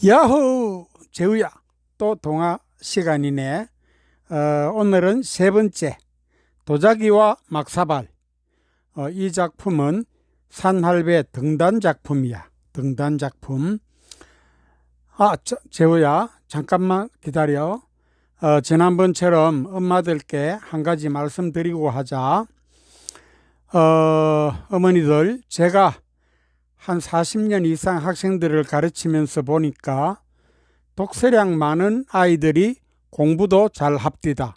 야호! 재우야, 또 동화 시간이네. 오늘은 세 번째, 도자기와 막사발. 이 작품은 산할배 등단 작품이야. 등단 작품. 재우야, 잠깐만 기다려. 지난번처럼 엄마들께 한 가지 말씀드리고 하자. 어머니들, 제가 한 40년 이상 학생들을 가르치면서 보니까 독서량 많은 아이들이 공부도 잘 합디다.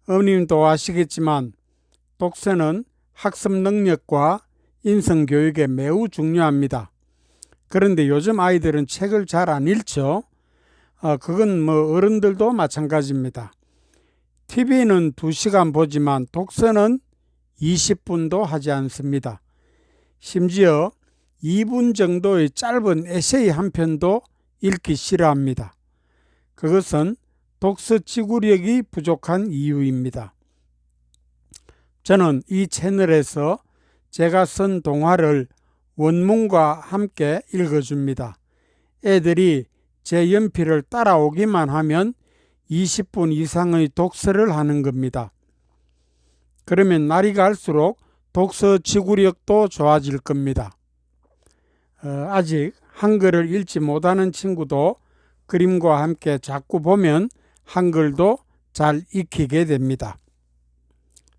어머님도 아시겠지만 독서는 학습 능력과 인성 교육에 매우 중요합니다. 그런데 요즘 아이들은 책을 잘 안 읽죠. 그건 어른들도 마찬가지입니다. TV는 2시간 보지만 독서는 20분도 하지 않습니다. 심지어 2분 정도의 짧은 에세이 한 편도 읽기 싫어합니다. 그것은 독서 지구력이 부족한 이유입니다. 저는 이 채널에서 제가 쓴 동화를 원문과 함께 읽어줍니다. 애들이 제 연필을 따라오기만 하면 20분 이상의 독서를 하는 겁니다. 그러면 날이 갈수록 독서 지구력도 좋아질 겁니다. 아직 한글을 읽지 못하는 친구도 그림과 함께 자꾸 보면 한글도 잘 익히게 됩니다.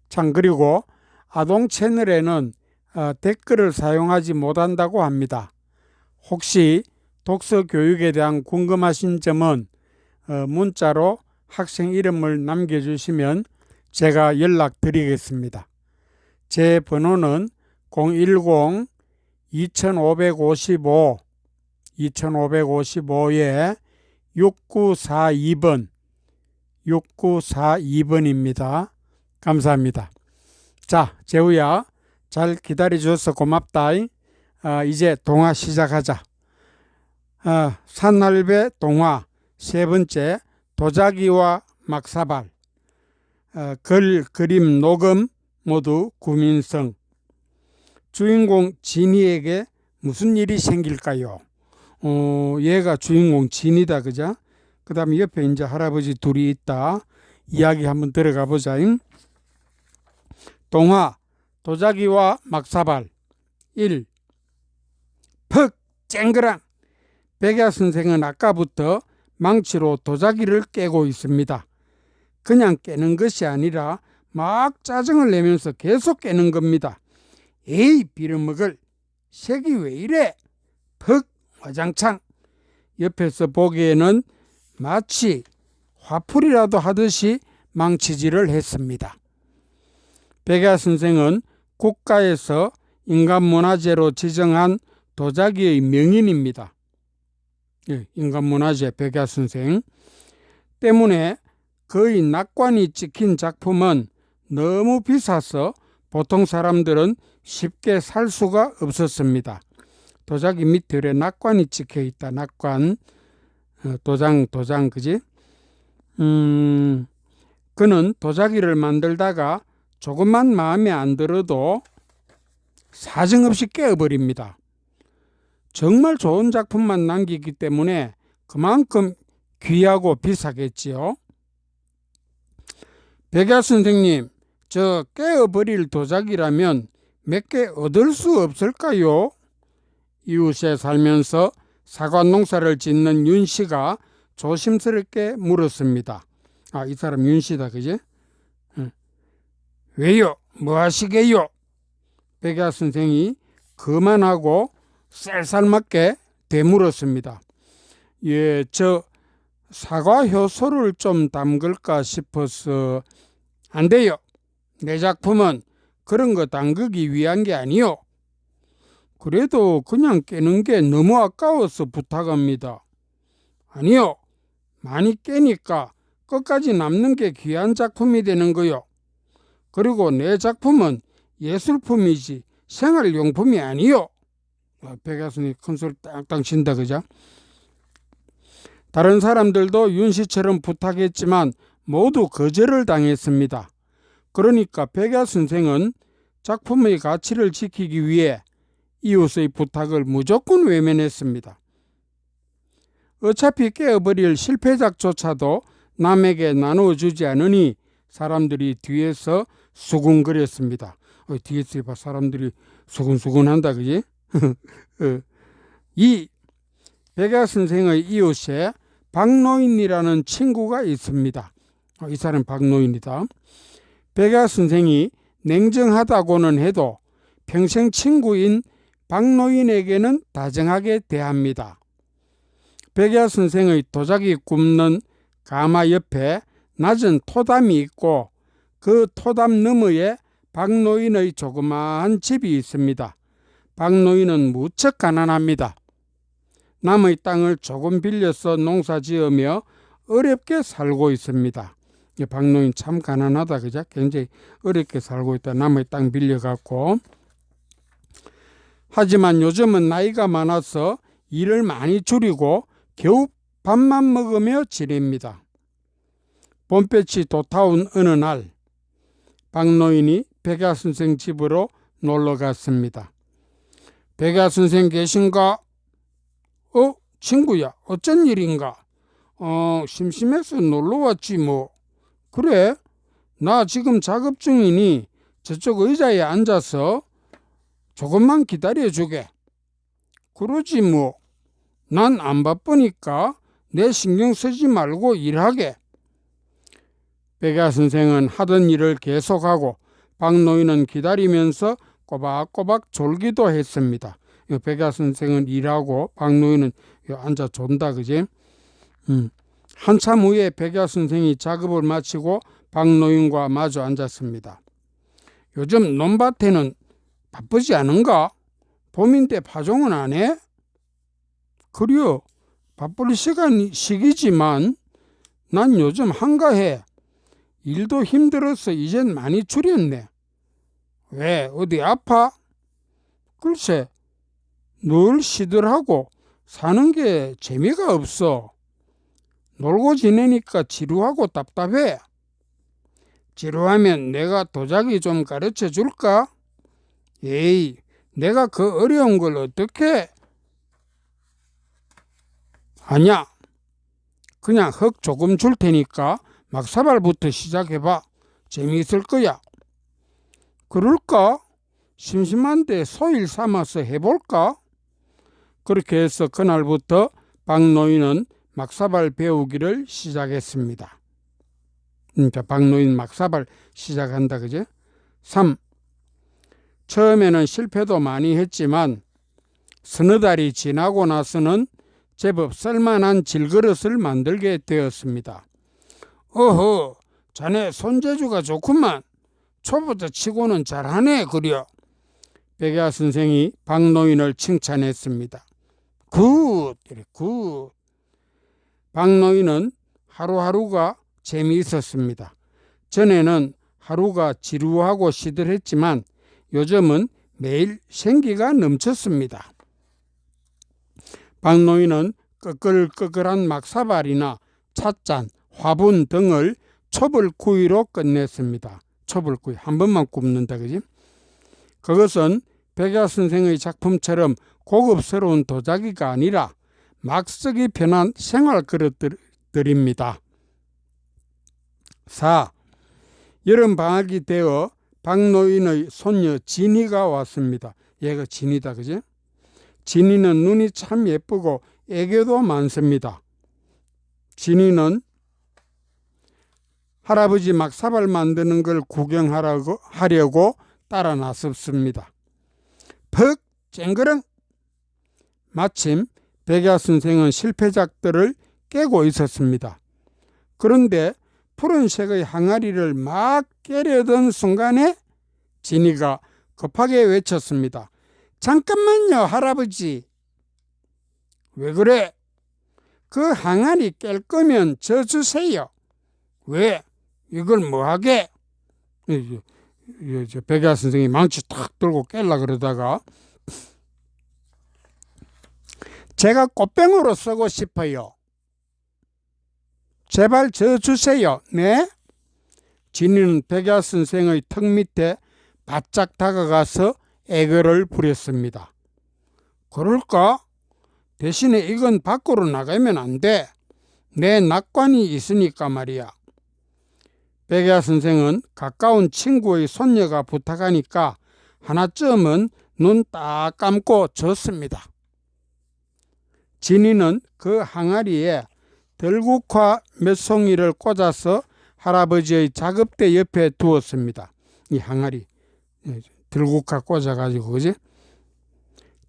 참, 그리고 아동 채널에는 댓글을 사용하지 못한다고 합니다. 혹시 독서 교육에 대한 궁금하신 점은 문자로 학생 이름을 남겨주시면 제가 연락드리겠습니다. 제 번호는 010-2555에 6942번입니다. 감사합니다. 자, 재우야, 잘 기다려줘서 고맙다. 이제 동화 시작하자. 산할배 동화 세 번째, 도자기와 막사발. 그림, 녹음 모두 구민성. 주인공 진이에게 무슨 일이 생길까요? 얘가 주인공 진이다, 그죠? 그 다음에 옆에 이제 할아버지 둘이 있다. 이야기 한번 들어가 보자. 동화 도자기와 막사발 1. 퍽 쨍그랑. 백야 선생은 아까부터 망치로 도자기를 깨고 있습니다. 그냥 깨는 것이 아니라 막 짜증을 내면서 계속 깨는 겁니다. 에이, 빌어먹을, 색이 왜 이래? 퍽 와장창. 옆에서 보기에는 마치 화풀이라도 하듯이 망치질을 했습니다. 백야 선생은 국가에서 인간문화재로 지정한 도자기의 명인입니다. 인간문화재 백야 선생 때문에 그의 낙관이 찍힌 작품은 너무 비싸서 보통 사람들은 쉽게 살 수가 없었습니다. 도자기 밑에 낙관이 찍혀 있다. 낙관, 도장, 그지? 그는 도자기를 만들다가 조금만 마음에 안 들어도 사정없이 깨어버립니다. 정말 좋은 작품만 남기기 때문에 그만큼 귀하고 비싸겠지요. 백야 선생님, 저 깨어버릴 도자기라면 몇 개 얻을 수 없을까요? 이웃에 살면서 사과 농사를 짓는 윤씨가 조심스럽게 물었습니다. 이 사람 윤씨다, 그지? 왜요? 뭐 하시게요? 백야 선생이 그만하고 쌀쌀맞게 되물었습니다. 예, 저 사과 효소를 좀 담글까 싶어서. 안 돼요. 내 작품은 그런 거 담그기 위한 게 아니요. 그래도 그냥 깨는 게 너무 아까워서 부탁합니다. 아니요. 많이 깨니까 끝까지 남는 게 귀한 작품이 되는 거요. 그리고 내 작품은 예술품이지 생활용품이 아니요. 백야 선생이 큰소리 땅땅 친다, 그죠? 다른 사람들도 윤씨처럼 부탁했지만 모두 거절을 당했습니다. 그러니까 백야 선생은 작품의 가치를 지키기 위해 이웃의 부탁을 무조건 외면했습니다. 어차피 깨어버릴 실패작조차도 남에게 나누어주지 않으니 사람들이 뒤에서 수군거렸습니다. 뒤에서 봐, 사람들이 수군수군한다, 그지? 이 백야 선생의 이웃에 박노인이라는 친구가 있습니다. 이 사람 박노인이다. 백야 선생이 냉정하다고는 해도 평생 친구인 박노인에게는 다정하게 대합니다. 백야 선생의 도자기 굽는 가마 옆에 낮은 토담이 있고 그 토담 너머에 박노인의 조그마한 집이 있습니다. 박노인은 무척 가난합니다. 남의 땅을 조금 빌려서 농사 지으며 어렵게 살고 있습니다. 박노인 참 가난하다, 그죠? 굉장히 어렵게 살고 있다. 남의 땅 빌려갖고. 하지만 요즘은 나이가 많아서 일을 많이 줄이고 겨우 밥만 먹으며 지냅니다. 봄볕이 돋아온 어느 날 박노인이 백야 선생 집으로 놀러 갔습니다. 백야 선생 계신가? 친구야, 어쩐 일인가? 심심해서 놀러 왔지 뭐. 그래? 나 지금 작업 중이니 저쪽 의자에 앉아서 조금만 기다려주게. 그러지 뭐. 난 안 바쁘니까 내 신경 쓰지 말고 일하게. 백야 선생은 하던 일을 계속하고 박노인은 기다리면서 꼬박꼬박 졸기도 했습니다. 백야 선생은 일하고 박노인은 앉아 존다, 그지? 한참 후에 백야 선생이 작업을 마치고 박노인과 마주 앉았습니다. 요즘 논밭에는 바쁘지 않은가? 봄인데 파종은 안 해? 그려, 바쁠 시기지만 난 요즘 한가해. 일도 힘들어서 이젠 많이 줄였네. 왜, 어디 아파? 글쎄, 늘 시들하고 사는 게 재미가 없어. 놀고 지내니까 지루하고 답답해. 지루하면 내가 도자기 좀 가르쳐 줄까? 에이, 내가 그 어려운 걸 어떻게? 아니야. 그냥 흙 조금 줄 테니까 막사발부터 시작해봐. 재미있을 거야. 그럴까? 심심한데 소일 삼아서 해볼까? 그렇게 해서 그날부터 박노인은 막사발 배우기를 시작했습니다. 박노인 막사발 시작한다, 그죠? 3. 처음에는 실패도 많이 했지만 서너 달이 지나고 나서는 제법 쓸만한 질그릇을 만들게 되었습니다. 어허, 자네 손재주가 좋구만. 초보자 치고는 잘하네, 그려. 백야 선생이 박노인을 칭찬했습니다. 굿! 굿! 박노인은 하루하루가 재미있었습니다. 전에는 하루가 지루하고 시들했지만 요즘은 매일 생기가 넘쳤습니다. 박노인은 끄끌끄끌한 막사발이나 찻잔, 화분 등을 촛불구이로 끝냈습니다. 촛불구이 한 번만 굽는다, 그지? 그것은 백야 선생의 작품처럼 고급스러운 도자기가 아니라 막 쓰기 편한 생활 그릇들입니다. 4. 여름 방학이 되어 박노인의 손녀 진이가 왔습니다. 얘가 진이다, 그지? 진이는 눈이 참 예쁘고 애교도 많습니다. 진이는 할아버지 막사발 만드는 걸 구경하려고 따라 나섰습니다. 퍽 쨍그렁! 마침 백야 선생은 실패작들을 깨고 있었습니다. 그런데 푸른색의 항아리를 막 깨려던 순간에 진이가 급하게 외쳤습니다. 잠깐만요, 할아버지. 왜 그래? 그 항아리 깰 거면 저 주세요. 왜? 이걸 뭐하게? 백야 선생이 망치 탁 들고 깰라 그러다가 제가 꽃병으로 쓰고 싶어요. 제발 저 주세요. 네? 진이는 백야 선생의 턱 밑에 바짝 다가가서 애교를 부렸습니다. 그럴까? 대신에 이건 밖으로 나가면 안 돼. 내 낙관이 있으니까 말이야. 백야 선생은 가까운 친구의 손녀가 부탁하니까 하나쯤은 눈 딱 감고 줬습니다. 진이는 그 항아리에 들국화 몇 송이를 꽂아서 할아버지의 작업대 옆에 두었습니다. 이 항아리 들국화 꽂아가지고, 그지?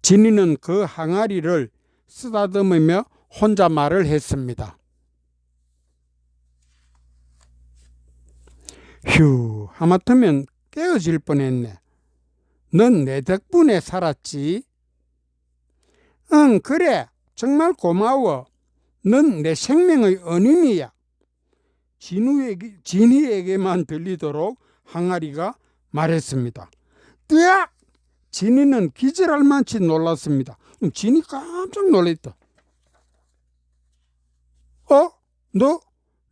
진이는 그 항아리를 쓰다듬으며 혼자 말을 했습니다. 휴, 하마터면 깨어질 뻔했네. 넌 내 덕분에 살았지. 응, 그래. 정말 고마워. 넌 내 생명의 은인이야. 진이에게만 들리도록 항아리가 말했습니다. 뜨악! 진이는 기절할 만치 놀랐습니다. 진이 깜짝 놀랐다. 너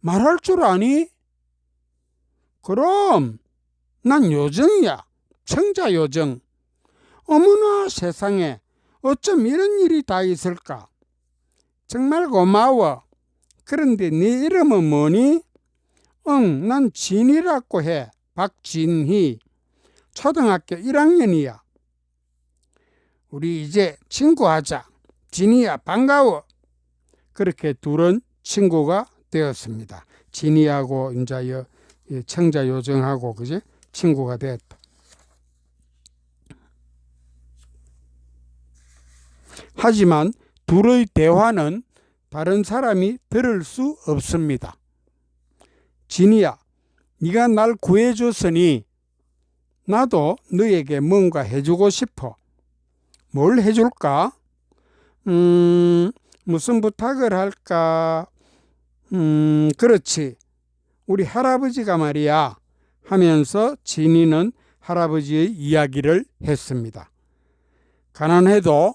말할 줄 아니? 그럼 난 요정이야. 청자 요정. 어머나 세상에, 어쩜 이런 일이 다 있을까? 정말 고마워. 그런데 네 이름은 뭐니? 응, 난 진이라고 해. 박진희. 초등학교 1학년이야. 우리 이제 친구하자. 진이야, 반가워. 그렇게 둘은 친구가 되었습니다. 진이하고 이제 청자 요정하고, 그지? 친구가 됐다. 하지만 둘의 대화는 다른 사람이 들을 수 없습니다. 진이야, 네가 날 구해줬으니 나도 너에게 뭔가 해주고 싶어. 뭘 해줄까? 무슨 부탁을 할까? 그렇지. 우리 할아버지가 말이야. 하면서 진이는 할아버지의 이야기를 했습니다. 가난해도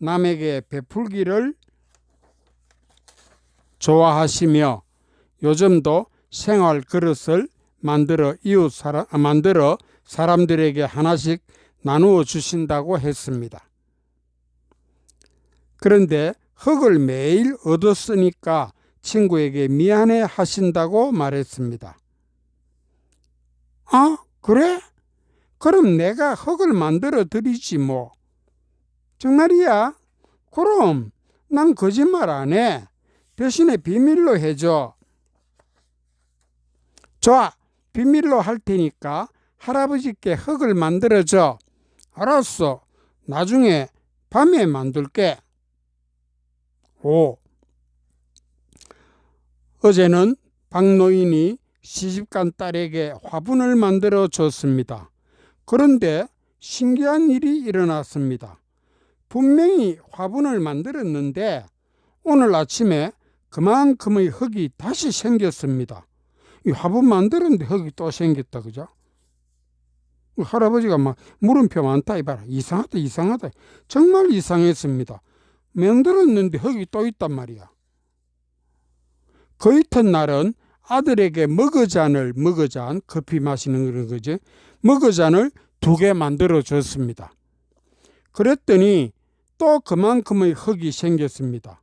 남에게 베풀기를 좋아하시며 요즘도 생활 그릇을 만들어 사람들에게 하나씩 나누어 주신다고 했습니다. 그런데 흙을 매일 얻었으니까 친구에게 미안해 하신다고 말했습니다. 아, 그래? 그럼 내가 흙을 만들어 드리지 뭐. 정말이야? 그럼 난 거짓말 안 해. 대신에 비밀로 해줘. 좋아, 비밀로 할 테니까 할아버지께 흙을 만들어줘. 알았어. 나중에 밤에 만들게. 어제는 박노인이 시집간 딸에게 화분을 만들어 줬습니다. 그런데 신기한 일이 일어났습니다. 분명히 화분을 만들었는데 오늘 아침에 그만큼의 흙이 다시 생겼습니다. 이 화분 만들었는데 흙이 또 생겼다, 그죠? 할아버지가 막 물음표 많다 이봐라. 이상하다. 정말 이상했습니다. 만들었는데 흙이 또 있단 말이야. 그 이튿날은 아들에게 머그잔, 커피 마시는 그런 거지. 머그잔을 2개 만들어 줬습니다. 그랬더니 또 그만큼의 흙이 생겼습니다.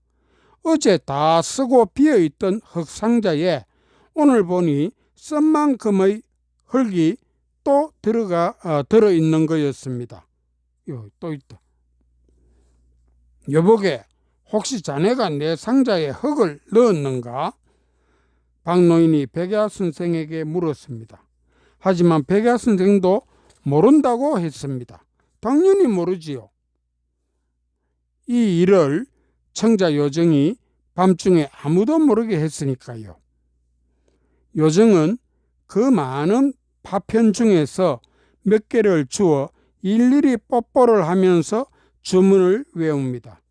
어제 다 쓰고 비어있던 흙 상자에 오늘 보니 쓴 만큼의 흙이 또 들어있는 거였습니다. 또 있다. 여보게, 혹시 자네가 내 상자에 흙을 넣었는가? 박노인이 백야 선생에게 물었습니다. 하지만 백야 선생도 모른다고 했습니다. 당연히 모르지요. 이 일을 청자 요정이 밤중에 아무도 모르게 했으니까요. 요정은 그 많은 파편 중에서 몇 개를 주어 일일이 뽀뽀를 하면서 주문을 외웁니다.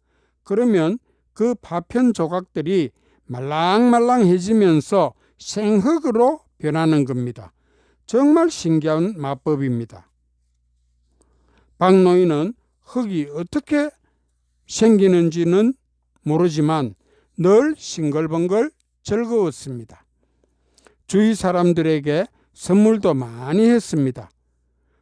그러면 그 파편 조각들이 말랑말랑해지면서 생흙으로 변하는 겁니다. 정말 신기한 마법입니다. 박노인은 흙이 어떻게 생기는지는 모르지만 늘 싱글벙글 즐거웠습니다. 주위 사람들에게 선물도 많이 했습니다.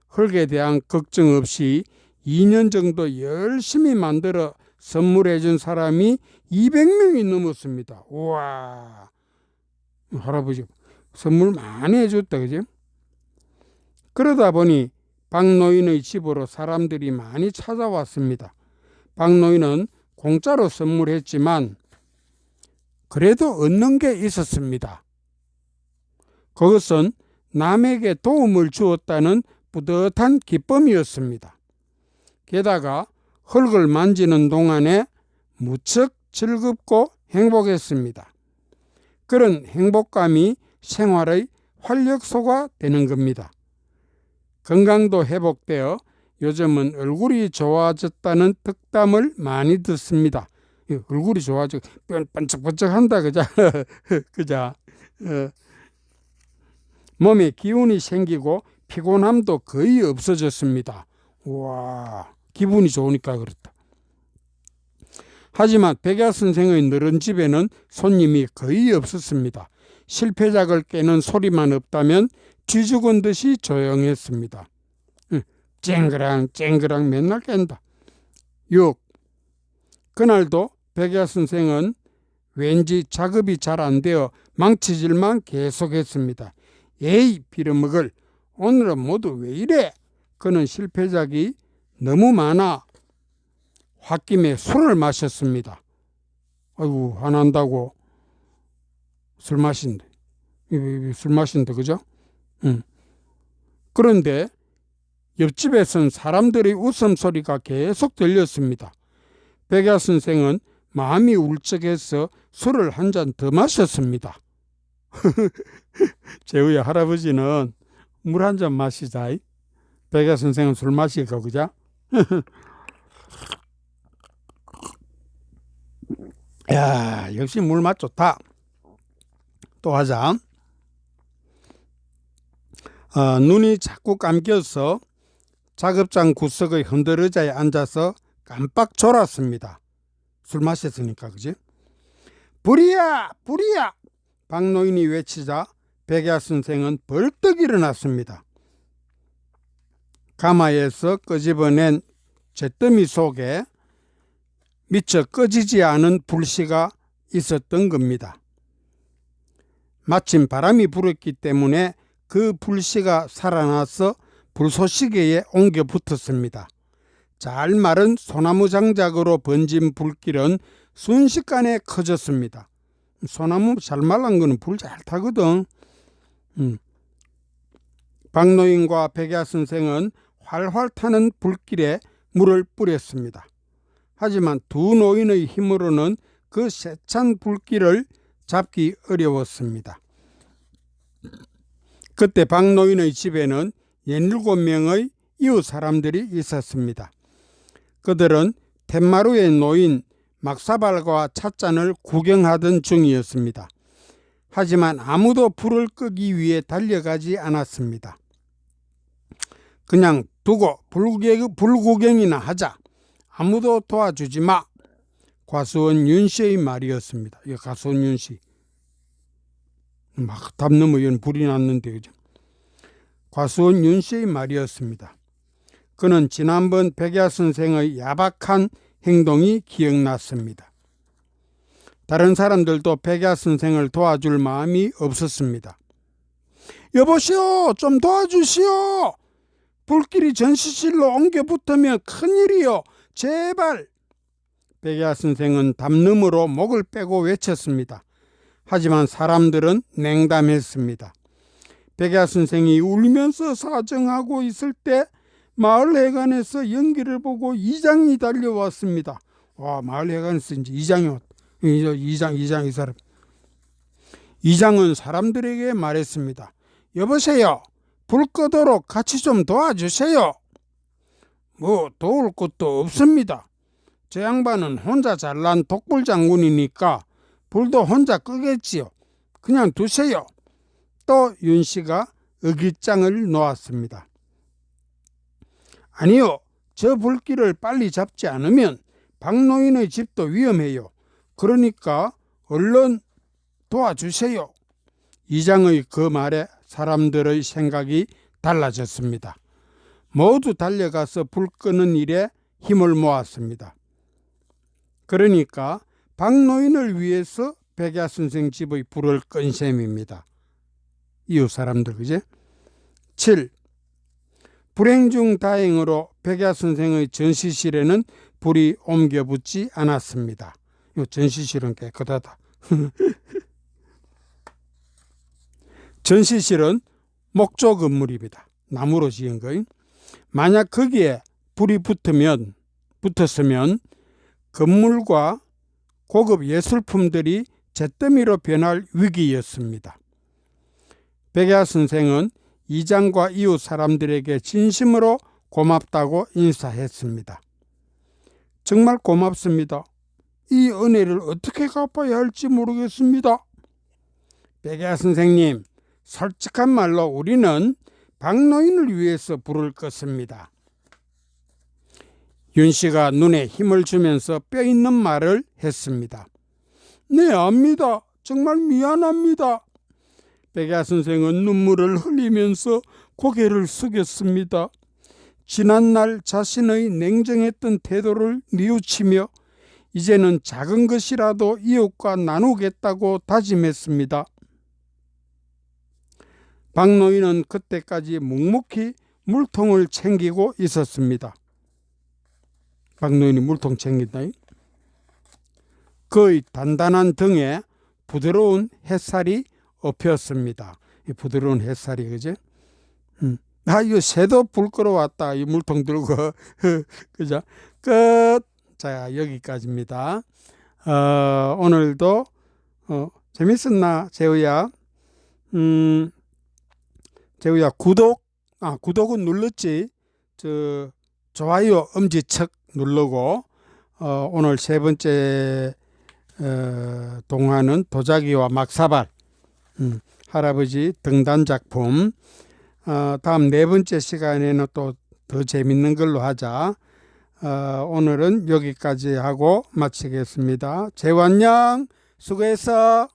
흙에 대한 걱정 없이 2년 정도 열심히 만들어 선물해 준 사람이 200명이 넘었습니다. 우와, 할아버지 선물 많이 해줬다, 그죠? 그러다 보니 박 노인의 집으로 사람들이 많이 찾아왔습니다. 박 노인은 공짜로 선물했지만 그래도 얻는 게 있었습니다. 그것은 남에게 도움을 주었다는 뿌듯한 기쁨이었습니다. 게다가 흙을 만지는 동안에 무척 즐겁고 행복했습니다. 그런 행복감이 생활의 활력소가 되는 겁니다. 건강도 회복되어 요즘은 얼굴이 좋아졌다는 덕담을 많이 듣습니다. 얼굴이 좋아지고 반짝반짝한다, 그자? 그자? 몸에 기운이 생기고 피곤함도 거의 없어졌습니다. 우와, 기분이 좋으니까 그렇다. 하지만 백야 선생의 너른 집에는 손님이 거의 없었습니다. 실패작을 깨는 소리만 없다면 쥐죽은 듯이 조용했습니다. 쨍그랑 쨍그랑 맨날 깬다. 6. 그날도 백야 선생은 왠지 작업이 잘 안 되어 망치질만 계속했습니다. 에이, 빌어먹을, 오늘은 모두 왜 이래? 그는 실패작이 너무 많아 홧김에 술을 마셨습니다. 아이고, 화난다고 술 마신대. 그죠? 그런데 옆집에선 사람들의 웃음소리가 계속 들렸습니다. 백야 선생은 마음이 울적해서 술을 한 잔 더 마셨습니다. 재우야, 할아버지는 물 한 잔 마시자. 백야 선생은 술 마시고, 그죠? 야, 역시 물 맛 좋다. 또 하자. 눈이 자꾸 감겨서 작업장 구석의 흔들의자에 앉아서 깜빡 졸았습니다. 술 마셨으니까, 그지? 불이야! 불이야! 박노인이 외치자 백야 선생은 벌떡 일어났습니다. 가마에서 끄집어낸 잿더미 속에 미처 꺼지지 않은 불씨가 있었던 겁니다. 마침 바람이 불었기 때문에 그 불씨가 살아나서 불쏘시개에 옮겨 붙었습니다. 잘 마른 소나무 장작으로 번진 불길은 순식간에 커졌습니다. 소나무 잘 말른 거는 불 잘 타거든. 박노인과 백야 선생은 활활 타는 불길에 물을 뿌렸습니다. 하지만 두 노인의 힘으로는 그 세찬 불길을 잡기 어려웠습니다. 그때 박노인의 집에는 17명의 이웃 사람들이 있었습니다. 그들은 툇마루에 놓인 막사발과 찻잔을 구경하던 중이었습니다. 하지만 아무도 불을 끄기 위해 달려가지 않았습니다. 그냥 두고 불구경이나 하자. 아무도 도와주지 마. 과수원 윤씨의 말이었습니다. 이 과수원 윤씨. 막 담 넘어 불이 났는데, 그죠? 과수원 윤씨의 말이었습니다. 그는 지난번 백야 선생의 야박한 행동이 기억났습니다. 다른 사람들도 백야 선생을 도와줄 마음이 없었습니다. 여보시오, 좀 도와주시오. 불길이 전시실로 옮겨 붙으면 큰일이요. 제발. 백야 선생은 담 너머로 목을 빼고 외쳤습니다. 하지만 사람들은 냉담했습니다. 백야 선생이 울면서 사정하고 있을 때 마을 회관에서 연기를 보고 이장이 달려왔습니다. 와, 마을 회관에서 이제 이장이 왔다. 이장 이 사람. 이장은 사람들에게 말했습니다. 여보세요. 불 끄도록 같이 좀 도와주세요. 뭐 도울 것도 없습니다. 저 양반은 혼자 잘난 독불 장군이니까 불도 혼자 끄겠지요. 그냥 두세요. 또 윤씨가 의깃장을 놓았습니다. 아니요. 저 불길을 빨리 잡지 않으면 박노인의 집도 위험해요. 그러니까 얼른 도와주세요. 이장의 그 말에 사람들의 생각이 달라졌습니다. 모두 달려가서 불 끄는 일에 힘을 모았습니다. 그러니까 박노인을 위해서 백야 선생 집의 불을 끈 셈입니다. 이웃 사람들, 그제? 7. 불행 중 다행으로 백야 선생의 전시실에는 불이 옮겨 붙지 않았습니다. 이 전시실은 깨끗하다. 전시실은 목조 건물입니다. 나무로 지은 거예요. 만약 거기에 불이 붙었으면 건물과 고급 예술품들이 잿더미로 변할 위기였습니다. 백야 선생은 이장과 이웃 사람들에게 진심으로 고맙다고 인사했습니다. 정말 고맙습니다. 이 은혜를 어떻게 갚아야 할지 모르겠습니다. 백야 선생님, 솔직한 말로 우리는 박노인을 위해서 불을 껐습니다. 윤 씨가 눈에 힘을 주면서 뼈 있는 말을 했습니다. 네, 압니다. 정말 미안합니다. 백야 선생은 눈물을 흘리면서 고개를 숙였습니다. 지난날 자신의 냉정했던 태도를 뉘우치며 이제는 작은 것이라도 이웃과 나누겠다고 다짐했습니다. 박노인은 그때까지 묵묵히 물통을 챙기고 있었습니다. 박노인이 물통 챙긴다. 그의 단단한 등에 부드러운 햇살이 엎였습니다. 이 부드러운 햇살이, 그제? 이거 새도 불 끌어왔다. 이 물통 들고. 그죠? 끝. 자, 여기까지입니다. 오늘도, 재밌었나, 재우야? 재우야, 구독은 눌렀지? 좋아요, 엄지척 누르고, 오늘 세 번째, 동화는 도자기와 막사발, 할아버지 등단 작품. 다음 네 번째 시간에는 또 더 재밌는 걸로 하자. 오늘은 여기까지 하고 마치겠습니다. 재우 안녕. 수고했어.